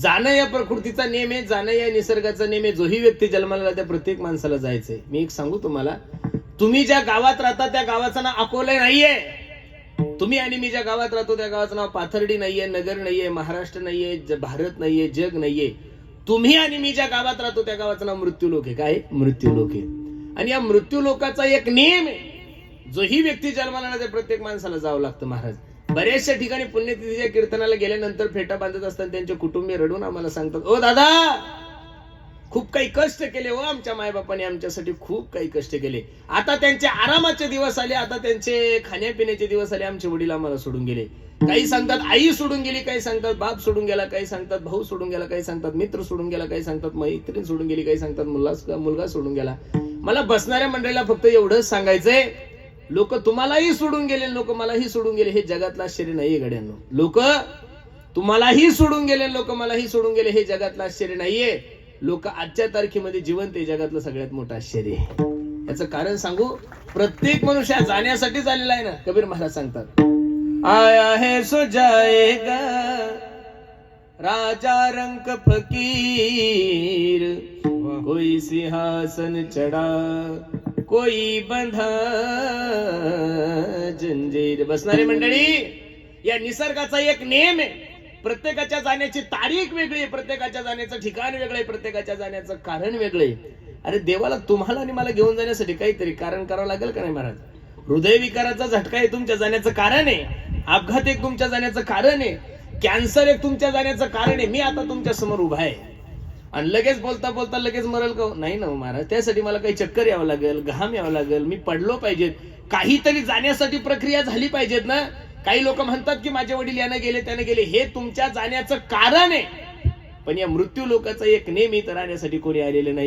जाणं या प्रकृतीचा नियम आहे, जाणं या निसर्गाचा नियम आहे. जोही व्यक्ती जन्माला आला त्या प्रत्येक माणसाला जायचंय. मी एक सांगू तुम्हाला, तुम्ही ज्या गावात राहता त्या गावाचं नाव अकोले नाहीये. तुम्ही आणि मी ज्या गावात राहतो त्या गावाचं नाव पाथर्डी नाहीये, नगर नाहीये, महाराष्ट्र नाहीये, भारत नाहीये, जग नाहीये. तुम्ही आणि मी ज्या गावात राहतो त्या गावाचं नाव मृत्यूलोक आहे. काय? मृत्यूलोक आहे. आणि या मृत्यूलोकाचा एक नियम आहे, जोही व्यक्ती जन्माला आला त्या प्रत्येक माणसाला जावं लागतं. महाराज बऱ्याचशा ठिकाणी पुण्यतिथीच्या कीर्तनाला गेल्यानंतर फेटा बांधत असताना त्यांचे कुटुंबीय रडून आम्हाला सांगतात, ओ दादा, खूप काही कष्ट केले हो आमच्या मायबापाने, आमच्यासाठी खूप काही कष्ट केले. आता त्यांचे आरामाचे दिवस आले, आता त्यांचे खाण्यापिण्याचे दिवस आले, आमचे वडील आम्हाला सोडून गेले. काही सांगतात आई सोडून गेली, काही सांगतात बाप सोडून गेला, काही सांगतात भाऊ सोडून गेला, काही सांगतात मित्र सोडून गेला, काही सांगतात मैत्रीण सोडून गेली, काही सांगतात मुलगा सोडून गेला. मला बसणाऱ्या मंडळीला फक्त एवढंच सांगायचंय, लोक तुम्हालाही सोडून गेले, लोक मलाही सोडून गेले, हे जगातलं आश्चर्य नाहीये गड्यांनो. लोक तुम्हालाही सोडून गेले, लोक मलाही सोडून गेले, हे जगातलं आश्चर्य नाहीये. लोक आजच्या तारखेमध्ये जिवंत हे जगातलं सगळ्यात मोठं आश्चर्य आहे. याचं कारण सांगू, प्रत्येक मनुष्य जाण्यासाठीच आलेला आहे ना. कबीर महाराज सांगतात, आया है सो जाएगा राजा रंक फकीर, कोई सिंहासन चढ़ा कोई बंधा जंजीर. बसणारी मंडळी, या निसर्गाचा एक नियम आहे. प्रत्येकाच्या जाण्याची तारीख वेगळी आहे, प्रत्येकाच्या जाण्याचं ठिकाण वेगळं आहे, प्रत्येकाच्या जाण्याचं कारण वेगळं आहे. अरे देवाला तुम्हाला आणि मला घेऊन जाण्यासाठी काहीतरी कारण करावं लागेल का नाही महाराज? हृदयविकाराचा झटका आहे तुमच्या जाण्याचं कारण आहे, अपघात एक तुमच्या जाण्याचं कारण आहे, कॅन्सर एक तुमच्या जाण्याचं कारण आहे. मी आता तुमच्या समोर उभा आहे आणि लगेच बोलता बोलता लगेच मरल का? नाही ना महाराज, त्यासाठी मला काही चक्कर यावं लागेल, घाम यावं लागेल, मी पडलो पाहिजेत, काहीतरी जाण्यासाठी प्रक्रिया झाली पाहिजेत ना. काही लोक म्हणतात की माझे वडील यानं गेले त्यानं गेले, हे तुमच्या जाण्याचं कारण आहे. पण या मृत्यू लोकाचा एक नेहमी तर राहण्यासाठी कोणी आलेले नाही.